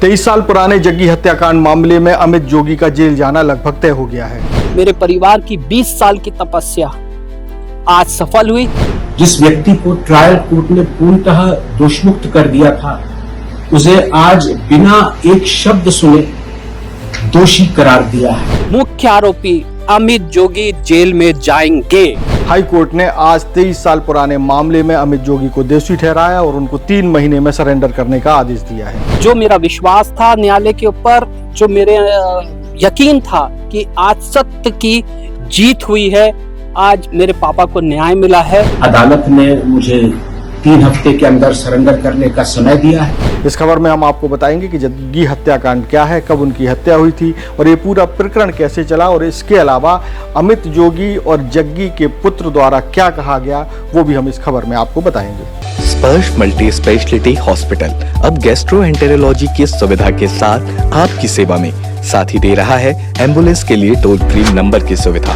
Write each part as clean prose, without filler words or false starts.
23 साल पुराने जग्गी हत्याकांड मामले में अमित जोगी का जेल जाना लगभग तय हो गया है। मेरे परिवार की 20 साल की तपस्या आज सफल हुई। जिस व्यक्ति को ट्रायल कोर्ट ने पूर्णतः दोषमुक्त कर दिया था, उसे आज बिना एक शब्द सुने दोषी करार दिया है। मुख्य आरोपी अमित जोगी जेल में जाएंगे। हाई कोर्ट ने आज 23 साल पुराने मामले में अमित जोगी को दोषी ठहराया और उनको 3 महीने में सरेंडर करने का आदेश दिया है। जो मेरा विश्वास था न्यायालय के ऊपर, जो मेरे यकीन था कि आज सत्य की जीत हुई है, आज मेरे पापा को न्याय मिला है। अदालत ने मुझे 3 हफ्ते के अंदर सरेंडर करने का समय दिया है। इस खबर में हम आपको बताएंगे कि जग्गी हत्याकांड क्या है, कब उनकी हत्या हुई थी और ये पूरा प्रकरण कैसे चला, और इसके अलावा अमित जोगी और जग्गी के पुत्र द्वारा क्या कहा गया वो भी हम इस खबर में आपको बताएंगे। स्पर्श मल्टी स्पेशलिटी हॉस्पिटल अब गैस्ट्रोएंटेरोलॉजी की सुविधा के साथ आपकी सेवा में, साथ ही दे रहा है एम्बुलेंस के लिए टोल फ्री नंबर की सुविधा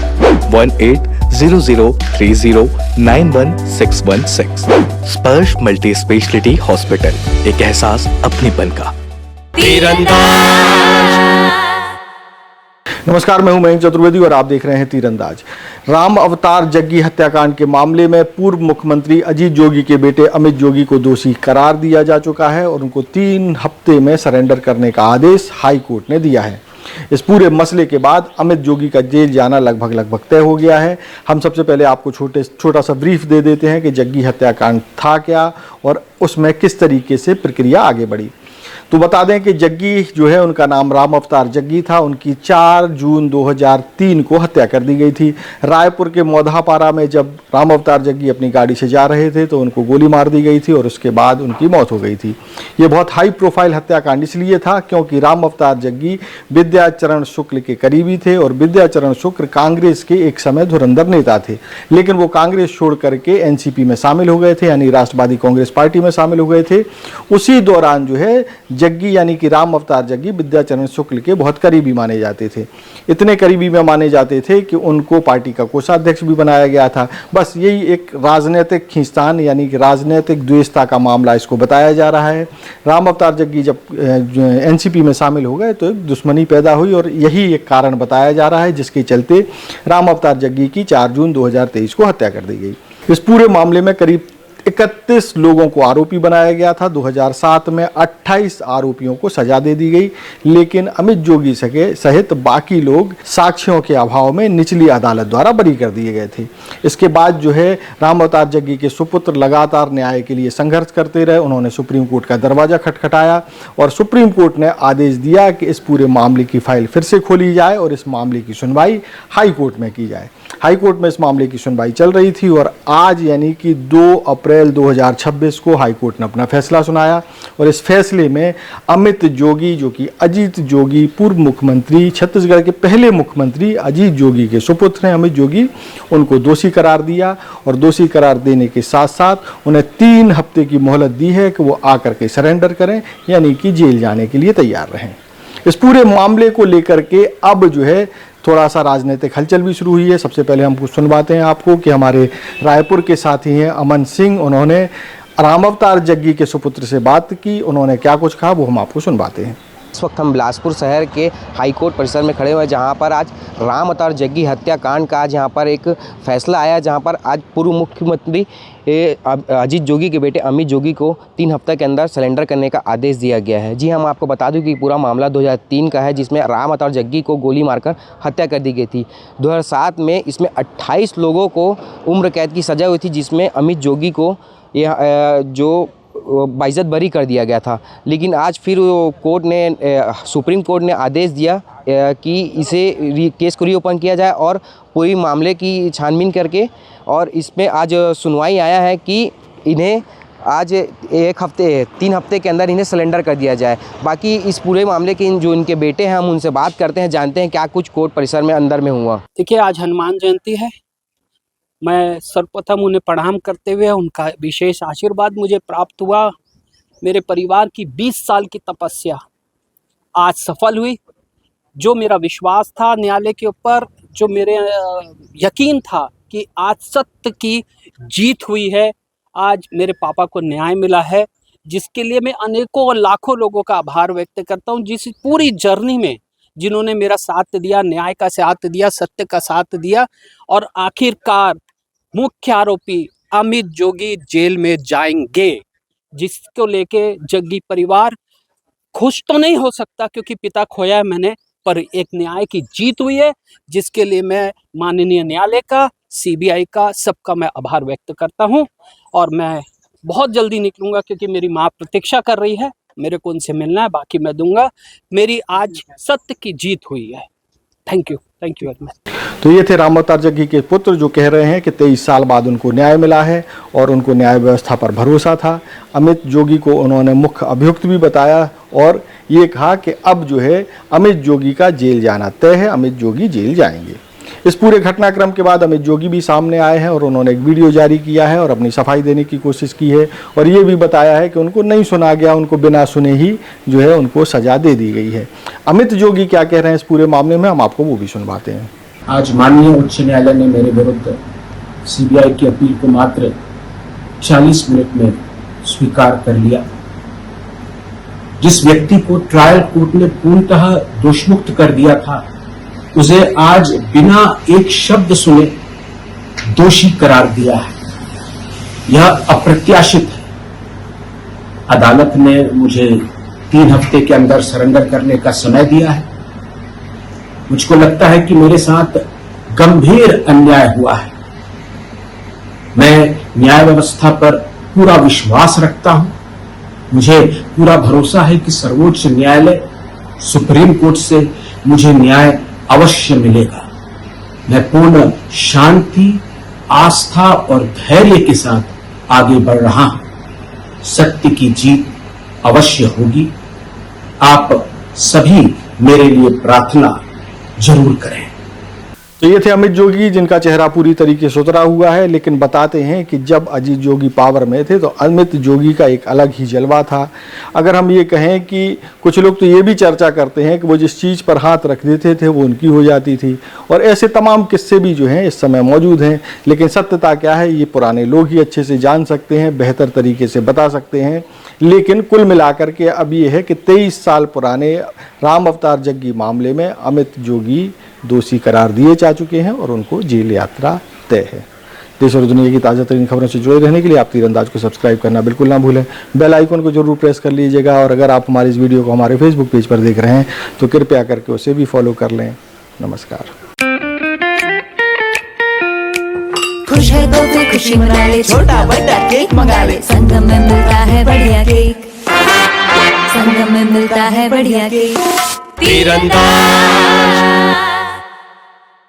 180030911616। स्पर्श मल्टी स्पेशलिटी हॉस्पिटल, एक एहसास अपनेपन का। नमस्कार, मैं हूं मयंक चतुर्वेदी और आप देख रहे हैं तीरंदाज। राम अवतार जग्गी हत्याकांड के मामले में पूर्व मुख्यमंत्री अजीत जोगी के बेटे अमित जोगी को दोषी करार दिया जा चुका है और उनको 3 हफ्ते में सरेंडर करने का आदेश हाई कोर्ट ने दिया है। इस पूरे मसले के बाद अमित जोगी का जेल जाना लगभग तय हो गया है। हम सबसे पहले आपको छोटा सा ब्रीफ दे देते हैं कि जग्गी हत्याकांड था क्या और उसमें किस तरीके से प्रक्रिया आगे बढ़ी। तो बता दें कि जग्गी जो है, उनका नाम राम अवतार जग्गी था। उनकी 4 जून 2003 को हत्या कर दी गई थी। रायपुर के मौधापारा में जब राम अवतार जग्गी अपनी गाड़ी से जा रहे थे तो उनको गोली मार दी गई थी और उसके बाद उनकी मौत हो गई थी। ये बहुत हाई प्रोफाइल हत्याकांड इसलिए था क्योंकि राम अवतार जग्गी विद्याचरण शुक्ल के करीबी थे और विद्याचरण शुक्ल कांग्रेस के एक समय धुरंधर नेता थे, लेकिन वो कांग्रेस छोड़ करके एनसीपी में शामिल हो गए थे, यानी राष्ट्रवादी कांग्रेस पार्टी में शामिल हो गए थे। उसी दौरान जो है जग्गी यानी कि राम अवतार जग्गी विद्याचरण शुक्ल के बहुत करीबी माने जाते थे। इतने करीबी में माने जाते थे कि उनको पार्टी का कोषाध्यक्ष भी बनाया गया था। बस यही एक राजनीतिक खींचतान यानी कि राजनीतिक द्वेषता का मामला इसको बताया जा रहा है। राम अवतार जग्गी जब एनसीपी में शामिल हो गए तो एक दुश्मनी पैदा हुई और यही एक कारण बताया जा रहा है जिसके चलते राम अवतार जग्गी की 4 जून 2023 को हत्या कर दी गई। इस पूरे मामले में करीब 31 लोगों को आरोपी बनाया गया था। 2007 में 28 आरोपियों को सजा दे दी गई, लेकिन अमित जोगी सहित बाकी लोग साक्ष्यों के अभाव में निचली अदालत द्वारा बरी कर दिए गए थे। इसके बाद जो है राम अवतार जग्गी के सुपुत्र लगातार न्याय के लिए संघर्ष करते रहे। उन्होंने सुप्रीम कोर्ट का दरवाजा खटखटाया और सुप्रीम कोर्ट ने आदेश दिया कि इस पूरे मामले की फाइल फिर से खोली जाए और इस मामले की सुनवाई हाई कोर्ट में की जाए। हाई कोर्ट में इस मामले की सुनवाई चल रही थी और आज यानी कि 2 अप्रैल 2026 को हाई कोर्ट ने अपना फैसला सुनाया और इस फैसले में अमित जोगी, जो कि अजीत जोगी पूर्व मुख्यमंत्री, छत्तीसगढ़ के पहले मुख्यमंत्री अजीत जोगी के सुपुत्र हैं अमित जोगी, उनको दोषी करार दिया और दोषी करार देने के साथ साथ उन्हें 3 हफ्ते की मोहलत दी है कि वो आकर के सरेंडर करें, यानी कि जेल जाने के लिए तैयार रहें। इस पूरे मामले को लेकर के अब जो है थोड़ा सा राजनीतिक हलचल भी शुरू हुई है। सबसे पहले हम कुछ सुनवाते हैं आपको कि हमारे रायपुर के साथी हैं अमन सिंह, उन्होंने राम अवतार जग्गी के सुपुत्र से बात की, उन्होंने क्या कुछ कहा वो हम आपको सुनवाते हैं। इस वक्त हम बिलासपुर शहर के हाई कोर्ट परिसर में खड़े हुए हैं, जहां पर आज राम अवतार जग्गी हत्याकांड का आज यहाँ पर एक फैसला आया, जहां पर आज पूर्व मुख्यमंत्री अजीत जोगी के बेटे अमित जोगी को 3 हफ्ते के अंदर सरेंडर करने का आदेश दिया गया है। जी हम आपको बता दूं कि पूरा मामला 2003 का है, जिसमें राम अवतार जग्गी को गोली मारकर हत्या कर दी गई थी। 2007 में इसमें 28 लोगों को उम्र कैद की सज़ा हुई थी, जिसमें अमित जोगी को जो बाइज्जत बरी कर दिया गया था। लेकिन आज फिर कोर्ट ने सुप्रीम कोर्ट ने आदेश दिया कि इसे केस को रीओपन किया जाए और पूरी मामले की छानबीन करके, और इसमें आज सुनवाई आया है कि इन्हें आज 3 हफ्ते के अंदर इन्हें सरेंडर कर दिया जाए। बाकी इस पूरे मामले के जो इनके बेटे हैं, हम उनसे बात करते हैं, जानते हैं क्या कुछ कोर्ट परिसर में अंदर में हुआ। देखिए, आज हनुमान जयंती है। मैं सर्वप्रथम उन्हें प्रणाम करते हुए उनका विशेष आशीर्वाद मुझे प्राप्त हुआ। मेरे परिवार की 20 साल की तपस्या आज सफल हुई। जो मेरा विश्वास था न्यायालय के ऊपर, जो मेरे यकीन था कि आज सत्य की जीत हुई है, आज मेरे पापा को न्याय मिला है। जिसके लिए मैं अनेकों और लाखों लोगों का आभार व्यक्त करता हूं, जिस पूरी जर्नी में जिन्होंने मेरा साथ दिया, न्याय का साथ दिया, सत्य का साथ दिया, और आखिरकार मुख्य आरोपी अमित जोगी जेल में जाएंगे, जिसको लेके जग्गी परिवार खुश तो नहीं हो सकता क्योंकि पिता खोया है मैंने, पर एक न्याय की जीत हुई है, जिसके लिए मैं माननीय न्यायालय का, सीबीआई का, सबका मैं आभार व्यक्त करता हूं। और मैं बहुत जल्दी निकलूंगा क्योंकि मेरी माँ प्रतीक्षा कर रही है, मेरे को उनसे मिलना है, बाकी मैं दूंगा। मेरी आज सत्य की जीत हुई है। Thank you very much. तो ये थे राम अवतार जग्गी के पुत्र जो कह रहे हैं कि 23 साल बाद उनको न्याय मिला है और उनको न्याय व्यवस्था पर भरोसा था। अमित जोगी को उन्होंने मुख्य अभियुक्त भी बताया और ये कहा कि अब जो है अमित जोगी का जेल जाना तय है, अमित जोगी जेल जाएंगे। इस पूरे घटनाक्रम के बाद अमित जोगी भी सामने आए हैं और उन्होंने एक वीडियो जारी किया है और अपनी सफाई देने की कोशिश की है और ये भी बताया है कि उनको नहीं सुना गया, उनको बिना सुने ही जो है उनको सजा दे दी गई है। अमित जोगी क्या कह रहे हैं इस पूरे मामले में, हम आपको वो भी सुनवाते हैं। आज माननीय उच्च न्यायालय ने मेरे विरुद्ध सीबीआई की अपील को मात्र 40 मिनट में स्वीकार कर लिया। जिस व्यक्ति को ट्रायल कोर्ट ने पूर्णतः दोषमुक्त कर दिया था, उसे आज बिना एक शब्द सुने दोषी करार दिया है। यह अप्रत्याशित है। अदालत ने मुझे 3 हफ्ते के अंदर सरेंडर करने का समय दिया है। मुझको लगता है कि मेरे साथ गंभीर अन्याय हुआ है। मैं न्याय व्यवस्था पर पूरा विश्वास रखता हूं। मुझे पूरा भरोसा है कि सर्वोच्च न्यायालय, सुप्रीम कोर्ट से मुझे न्याय अवश्य मिलेगा। मैं पूर्ण शांति, आस्था और धैर्य के साथ आगे बढ़ रहा हूं। सत्य की जीत अवश्य होगी। आप सभी मेरे लिए प्रार्थना जरूर करें। तो ये थे अमित जोगी जिनका चेहरा पूरी तरीके से उतरा हुआ है, लेकिन बताते हैं कि जब अजीत जोगी पावर में थे तो अमित जोगी का एक अलग ही जलवा था। अगर हम ये कहें कि कुछ लोग तो ये भी चर्चा करते हैं कि वो जिस चीज़ पर हाथ रख देते थे वो उनकी हो जाती थी, और ऐसे तमाम किस्से भी जो हैं इस समय मौजूद हैं। लेकिन सत्यता क्या है ये पुराने लोग ही अच्छे से जान सकते हैं, बेहतर तरीके से बता सकते हैं। लेकिन कुल मिलाकर के अब ये है कि 23 साल पुराने राम अवतार जग्गी मामले में अमित जोगी दोषी करार दिए जा चुके हैं और उनको जेल यात्रा तय है। देश और दुनिया की ताज़ा तरीन खबरों से जुड़े रहने के लिए आप तीरंदाज को सब्सक्राइब करना बिल्कुल ना भूलें। बेल आइकन को जरूर प्रेस कर लीजिएगा, और अगर आप हमारे इस वीडियो को हमारे फेसबुक पेज पर देख रहे हैं तो कृपया करके उसे भी फॉलो कर लें। नमस्कार। खुश है तो कोई खुशी मना ले, छोटा बड़ा केक मंगा ले, संगम में मिलता है बढ़िया केक, संगम में मिलता है बढ़िया केक। तीरंदाज।